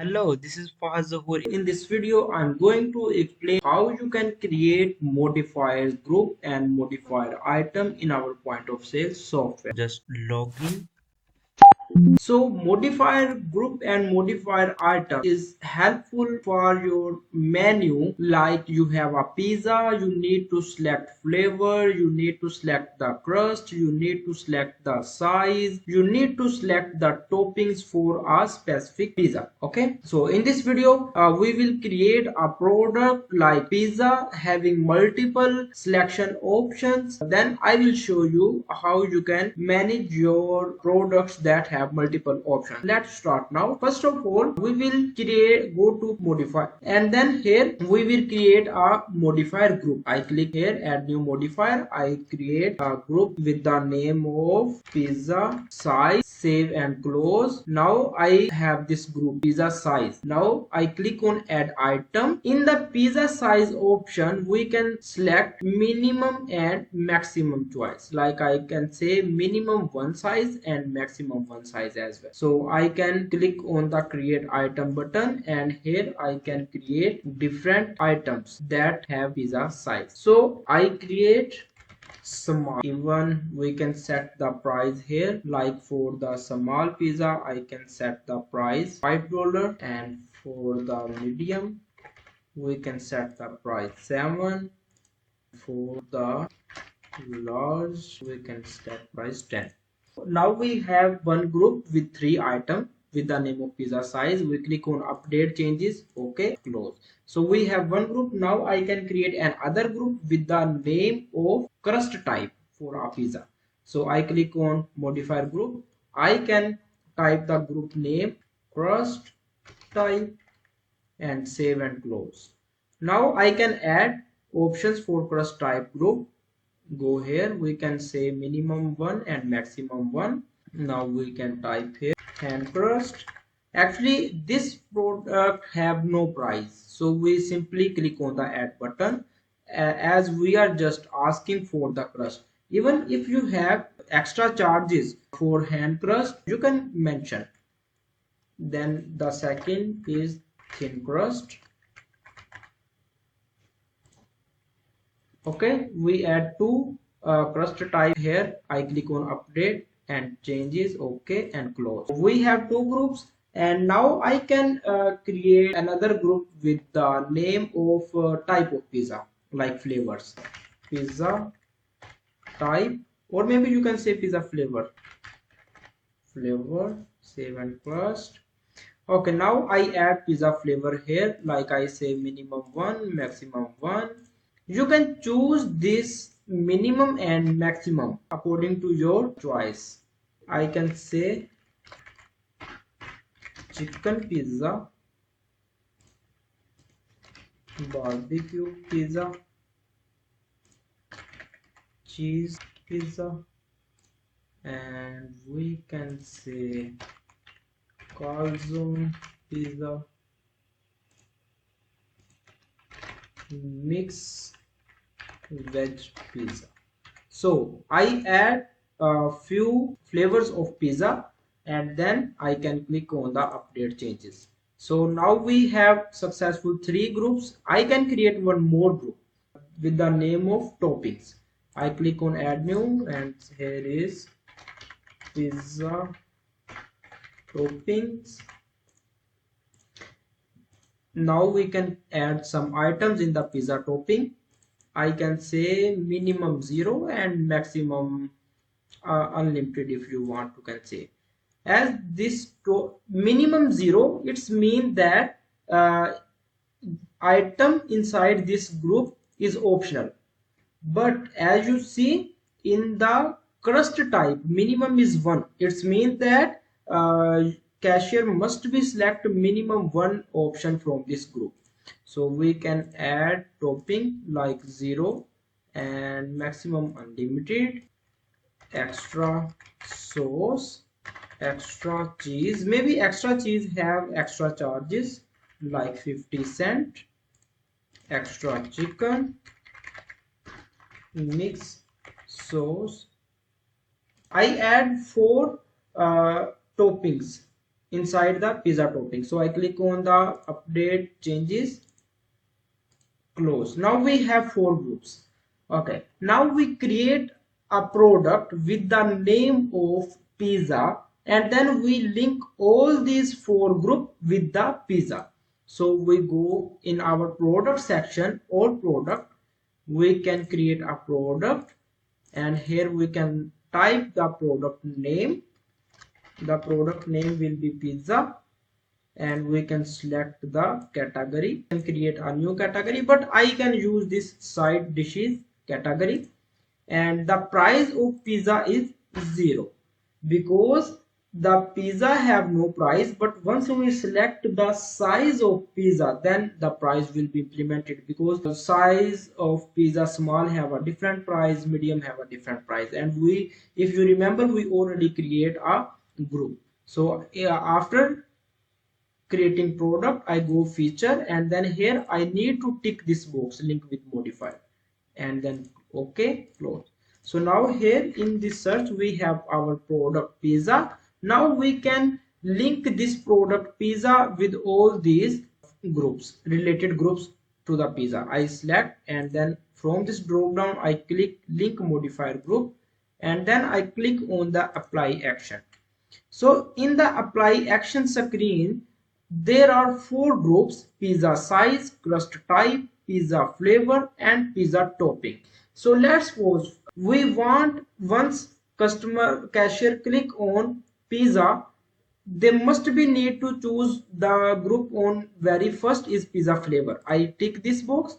Hello, this is Fahad Zahuri. In this video, I'm going to explain how you can create modifiers group and modifier item in our point of sale software. Just log in. So modifier group and modifier item is helpful for your menu. Like you have a pizza, you need to select flavor, you need to select the crust, you need to select the size, you need to select the toppings for a specific pizza. Okay, so in this video we will create a product like pizza having multiple selection options. Then I will show you how you can manage your products that have multiple options. Let's start now. First of all, we will go to modify, and then here we will create a modifier group. I click here, add new modifier. I create a group with the name of pizza size, save and close. Now I have this group pizza size. Now I click on add item. In the pizza size option, we can select minimum and maximum choice. Like I can say minimum one size and maximum one size as well. So I can click on the create item button, and here I can create different items that have pizza size. So I create small. Even we can set the price here, like for the small pizza I can set the price $5, and for the medium we can set the price 7. For the large we can set price 10. Now we have one group with 3 items with the name of pizza size. We click on update changes, okay, close. So we have one group. Now I can create another group with the name of crust type for a pizza. So I click on modifier group. I can type the group name crust type and save and close. Now I can add options for crust type group. Go here, we can say minimum 1 and maximum 1. Now we can type here hand crust. Actually this product have no price, so we simply click on the add button, as we are just asking for the crust. Even if you have extra charges for hand crust, you can mention. Then the second is thin crust. Okay, we add two crust type here. I click on update and changes, okay, and close. We have two groups, and now I can create another group with the name of type of pizza, like flavors, pizza type, or maybe you can say pizza flavor, save and crust. Okay, now I add pizza flavor here, like I say minimum 1, maximum 1. You can choose this minimum and maximum according to your choice. I can say chicken pizza, barbecue pizza, cheese pizza, and we can say calzone pizza, mix veg pizza. So I add a few flavors of pizza, and then I can click on the update changes. So now we have successful 3 groups. I can create one more group with the name of toppings. I click on add new, and here is pizza toppings. Now we can add some items in the pizza topping. I can say minimum 0 and maximum unlimited if you want to can say. As this minimum 0, it's mean that item inside this group is optional. But as you see in the crust type, minimum is 1. It's mean that cashier must be select minimum 1 option from this group. So we can add topping like 0 and maximum unlimited, extra sauce, extra cheese. Maybe extra cheese have extra charges like 50 cent, extra chicken, mix sauce. I add 4 toppings inside the pizza topping. So I click on the update changes, close. Now we have 4 groups. Okay, now we create a product with the name of pizza, and then we link all these 4 groups with the pizza. So we go in our product section or product, we can create a product, and here we can type the product name. The product name will be pizza, and we can select the category and create a new category, but I can use this side dishes category. And the price of pizza is 0 because the pizza have no price, but once we select the size of pizza, then the price will be implemented, because the size of pizza small have a different price, medium have a different price. And we, if you remember, we already create a group. So after creating product, I go feature, and then here I need to tick this box link with modifier, and then okay, close. So now here in this search we have our product pizza. Now we can link this product pizza with all these groups, related groups to the pizza. I select, and then from this drop down I click link modifier group, and then I click on the apply action. So in the apply action screen, there are 4 groups: pizza size, crust type, pizza flavor, and pizza topping. So let's suppose we want, once customer cashier click on pizza, they must be need to choose the group on very first is pizza flavor. I tick this box,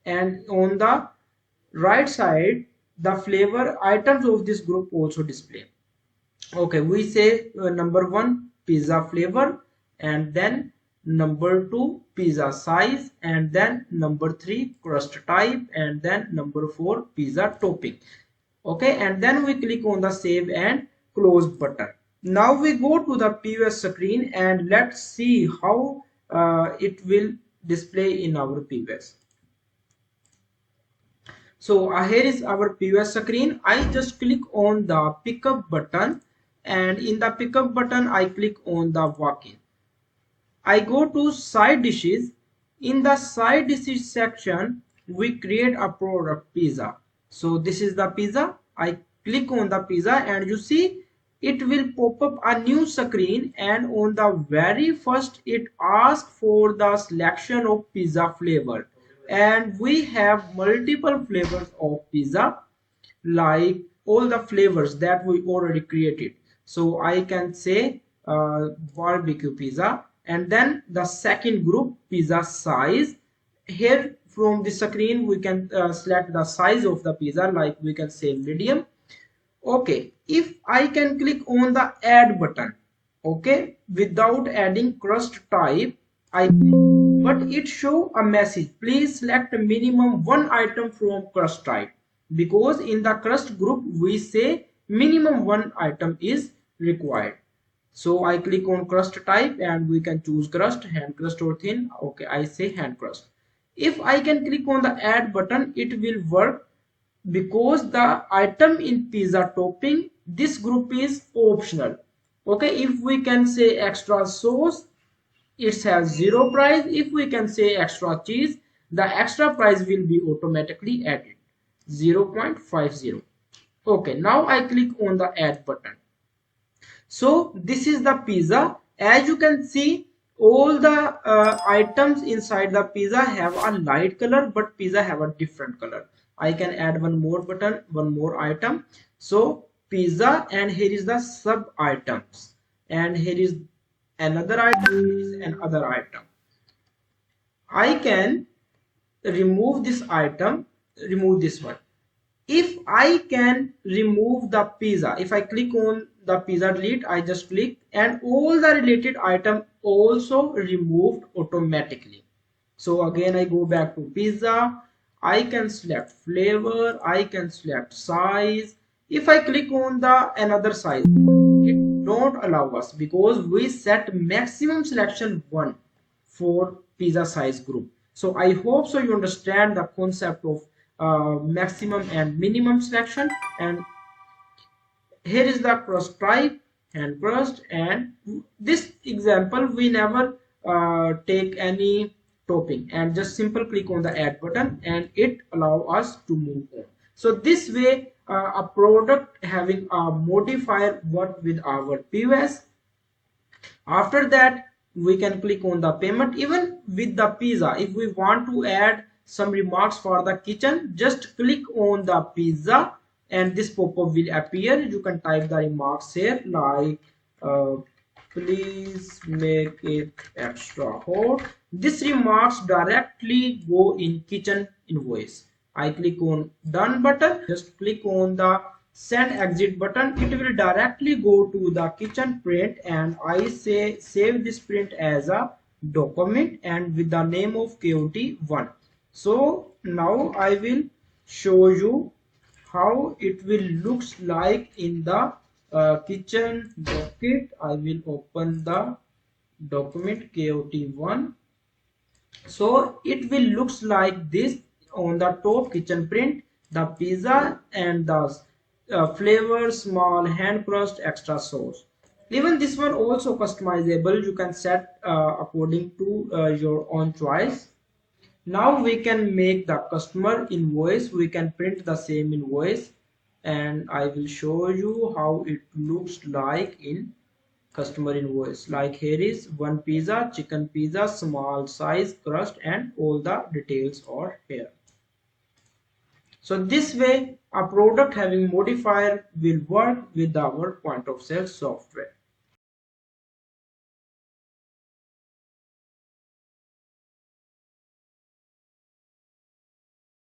and on the right side the flavor items of this group also display. Okay, we say number 1 pizza flavor, and then number 2 pizza size, and then number 3 crust type, and then number 4 pizza topping. Okay, and then we click on the save and close button. Now we go to the POS screen, and let's see how it will display in our POS. So here is our POS screen. I just click on the pickup button, and in the pickup button I click on the walk-in. I go to side dishes. In the side dishes section we create a product pizza. So this is the pizza. I click on the pizza, and you see it will pop up a new screen, and on the very first it asks for the selection of pizza flavor, and we have multiple flavors of pizza, like all the flavors that we already created. So I can say barbecue pizza, and then the second group pizza size. Here from the screen we can select the size of the pizza, like we can say medium. Okay, if I can click on the add button, okay, without adding crust type, but it show a message, please select minimum 1 item from crust type, because in the crust group we say minimum 1 item is required. So I click on crust type, and we can choose crust, hand crust or thin. Okay, I say hand crust. If I can click on the add button, it will work, because the item in pizza topping, this group is optional. Okay, if we can say extra sauce, it has 0 price. If we can say extra cheese, the extra price will be automatically added, 0.50. Okay, now I click on the add button. So this is the pizza. As you can see, all the items inside the pizza have a light color, but pizza have a different color. I can add one more button, one more item. So pizza, and here is the sub items, and here is another item, here is another item. I can remove this item, remove this one. If I can remove the pizza, if I click on the pizza delete, I just click, and all the related item also removed automatically. So again I go back to pizza. I can select flavor, I can select size. If I click on the another size, it don't allow us, because we set maximum selection 1 for pizza size group. So I hope so you understand the concept of maximum and minimum selection. And here is the crust type. hand crust. And this example we never take any topping, and just simple click on the add button and it allow us to move on. So this way a product having a modifier work with our POS. After that we can click on the payment. Even with the pizza, if we want to add some remarks for the kitchen, just click on the pizza and this pop-up will appear. You can type the remarks here like uh, please make it extra hot. This remarks directly go in kitchen invoice. I click on done button, just click on the send exit button. It will directly go to the kitchen print, and I say save this print as a document and with the name of KOT1. So now I will show you how it will looks like in the kitchen docket. I will open the document KOT1. So it will looks like this. On the top kitchen print, the pizza and the flavor, small hand crust, extra sauce. Even this one also customizable. You can set according to your own choice. Now we can make the customer invoice. We can print the same invoice and I will show you how it looks like in customer invoice. Like here is one pizza, chicken pizza, small size, crust, and all the details are here. So this way a product having modifier will work with our point of sale software.